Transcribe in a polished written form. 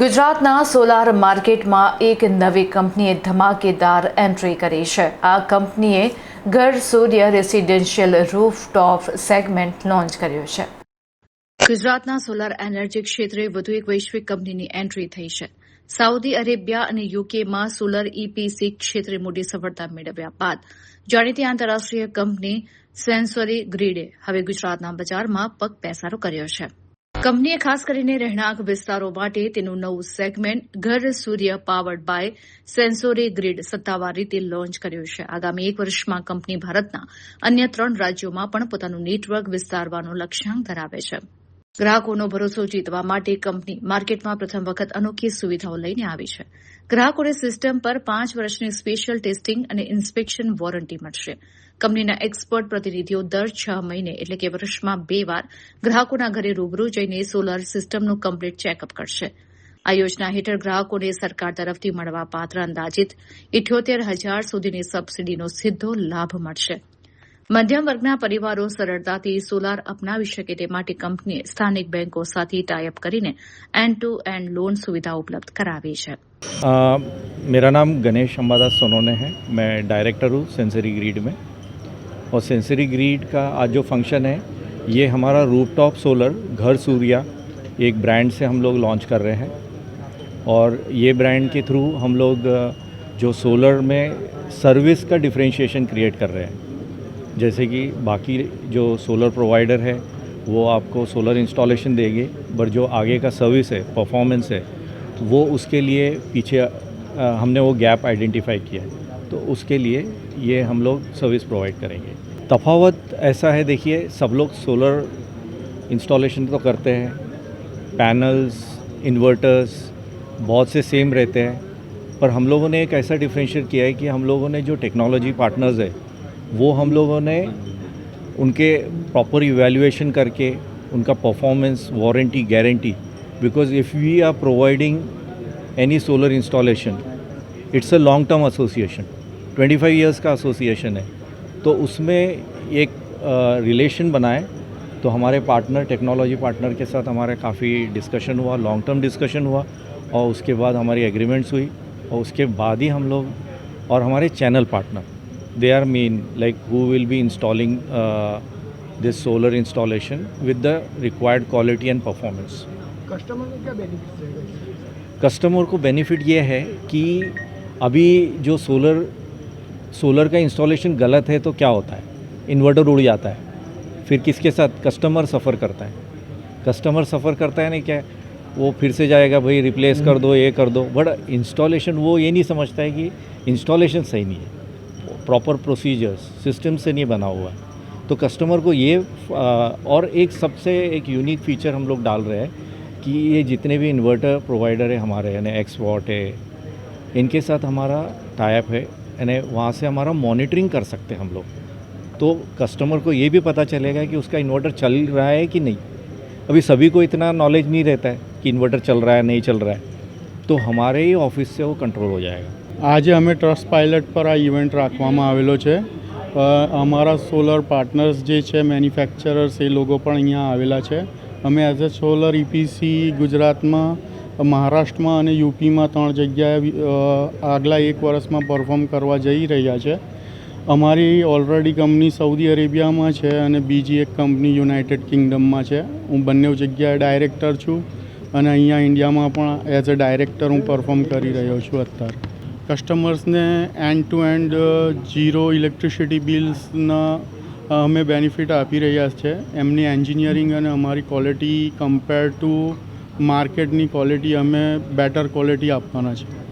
ગુજરાતના સોલાર માર્કેટમાં એક નવી કંપનીએ ધમાકેદાર એન્ટ્રી કરી છે। આ કંપનીએ ઘર સૂર્ય રેસિડેન્શિયલ રૂફટોપ સેગમેન્ટ લોન્ચ કર્યું છે। ગુજરાતના સોલાર એનર્જી ક્ષેત્રે વધુ એક વૈશ્વિક કંપનીની એન્ટ્રી થઈ છે। સાઉદી અરેબિયા અને યુકેમાં સોલર ઇપીસી ક્ષેત્રે મોટી સફળતા મેળવ્યા બાદ જાણીતી આંતરરાષ્ટ્રીય કંપની સેન્સરી ગ્રીડે હવે ગુજરાતના બજારમાં પગ પેસારો કર્યો છે। કંપનીએ ખાસ કરીને રહેણાંક વિસ્તારો માટે તેનું નવું સેગમેન્ટ ઘર સૂર્ય પાવર્ડ બાય સેન્સોરી ગ્રીડ સત્તાવાર રીતે લોન્ચ કર્યું છે। આગામી એક વર્ષમાં કંપની ભારતના અન્ય 3 રાજ્યોમાં પણ પોતાનું નેટવર્ક વિસ્તારવાનો લક્ષ્યાંક ધરાવે છે। ગ્રાહકોનો ભરોસો જીતવા માટે કંપની માર્કેટમાં પ્રથમ વખત અનોખી સુવિધાઓ લઈને આવી છે। ગ્રાહકોને સિસ્ટમ પર 5 વર્ષની સ્પેશિયલ ટેસ્ટિંગ અને ઇન્સ્પેક્શન વોરંટી મળશે। કંપનીના એક્સપર્ટ પ્રતિનિધિઓ દર 6 મહિને એટલે કે વર્ષમાં 2 વાર ગ્રાહકોના ઘરે રૂબરૂ જઈને સોલર સિસ્ટમનું કમ્પ્લીટ ચેકઅપ કરશે। આ યોજના હેઠળ ગ્રાહકોને સરકાર તરફથી મળવાપાત્ર અંદાજિત 78,000 સુધીની સબસિડીનો સીધો લાભ મળશે। મધ્યમ વર્ગના પરિવારો સરળતાથી સોલાર અપનાવી શકે તે માટે કંપનીએ સ્થાનિક બેંકો સાથે ટાઈઅપ કરીને એન્ડ ટુ એન્ડ लोन सुविधा उपलब्ध करावी है। मेरा नाम गणेश अंबादास सोनोने है। मैं डायरेक्टर हूँ सेंसरी ग्रिड में। और सेंसरी ग्रिड का आज जो फंक्शन है ये हमारा रूफटॉप सोलर घर सूर्या एक ब्रांड से हम लोग लॉन्च कर रहे हैं। और ये ब्रांड के थ्रू हम लोग जो सोलर में सर्विस का डिफरेंशिएशन क्रिएट कर रहे हैं। जैसे कि बाकी जो सोलर प्रोवाइडर है वो आपको सोलर इंस्टॉलेशन देंगे, पर जो आगे का सर्विस है, परफॉर्मेंस है, वो उसके लिए पीछे हमने वो गैप आइडेंटिफाई किया है, तो उसके लिए ये हम लोग सर्विस प्रोवाइड करेंगे। तफावत ऐसा है, देखिए सब लोग सोलर इंस्टॉलेशन तो करते हैं, पैनल्स इन्वर्टर्स बहुत से सेम रहते हैं, पर हम लोगों ने एक ऐसा डिफरेंशिएट किया है कि हम लोगों ने जो टेक्नोलॉजी पार्टनर्स है वो हम लोगों ने उनके प्रॉपर इवैल्यूएशन करके उनका performance warranty guarantee, because if we are providing any solar installation it's a long term association, 25 years का एसोसिएशन है, तो उसमें एक रिलेशन बनाए। तो हमारे पार्टनर टेक्नोलॉजी पार्टनर के साथ हमारा काफ़ी डिस्कशन हुआ, लॉन्ग टर्म डिस्कशन हुआ, और उसके बाद हमारी एग्रीमेंट्स हुई, और उसके बाद ही हम लोग और हमारे channel partner they are men like who will be installing this solar installation with the required quality and performance. Customer को क्या बेनिफिट रहेगा? कस्टमर को बेनिफिट ये है कि अभी जो सोलर का इंस्टॉलेशन गलत है तो क्या होता है, इन्वर्टर उड़ जाता है, फिर किसके साथ कस्टमर सफ़र करता है। कस्टमर सफ़र करता है नहीं, क्या वो फिर से जाएगा भाई रिप्लेस कर दो, ये कर दो, बट इंस्टॉलेशन वो ये नहीं समझता है कि इंस्टॉलेशन सही नहीं है, प्रॉपर प्रोसीजर्स सिस्टम से नहीं बना हुआ है। तो कस्टमर को ये और एक सबसे एक यूनिक फीचर हम लोग डाल रहे हैं कि ये जितने भी इन्वर्टर प्रोवाइडर है हमारे, यानी एक्सवॉट है, इनके साथ हमारा टाइप है, यानी वहाँ से हमारा मॉनिटरिंग कर सकते हैं हम लोग। तो कस्टमर को ये भी पता चलेगा कि उसका इन्वर्टर चल रहा है कि नहीं। अभी सभी को इतना नॉलेज नहीं रहता है कि इन्वर्टर चल रहा है नहीं चल रहा है, तो हमारे ही ऑफिस से वो कंट्रोल हो जाएगा। આજે અમે ટ્રસ્ટ પાયલટ પર આ ઇવેન્ટ રાખવામાં આવેલો છે। અમારા સોલર પાર્ટનર્સ જે છે મેન્યુફેક્ચરર્સ એ લોકો પણ અહીંયા આવેલા છે। અમે એઝ અ સોલર ઇપીસી ગુજરાતમાં, મહારાષ્ટ્રમાં અને યુપીમાં 3 જગ્યાએ આગલા 1 વર્ષમાં પરફોર્મ કરવા જઈ રહ્યા છે। અમારી ઓલરેડી કંપની સાઉદી અરેબિયામાં છે અને બીજી એક કંપની યુનાઇટેડ કિંગડમમાં છે। હું બંને જગ્યાએ ડાયરેક્ટર છું અને અહીંયા ઇન્ડિયામાં પણ એઝ અ ડાયરેક્ટર હું પરફોર્મ કરી રહ્યો છું અત્યારે। કસ્ટમર્સને એન્ડ ટુ એન્ડ 0 ઇલેક્ટ્રિસિટી બિલ્સના અમે બેનિફિટ આપી રહ્યા છે। એમની એન્જિનિયરિંગ અને અમારી ક્વોલિટી કમ્પેર ટુ માર્કેટની ક્વોલિટી અમે બેટર ક્વોલિટી આપવાના છે।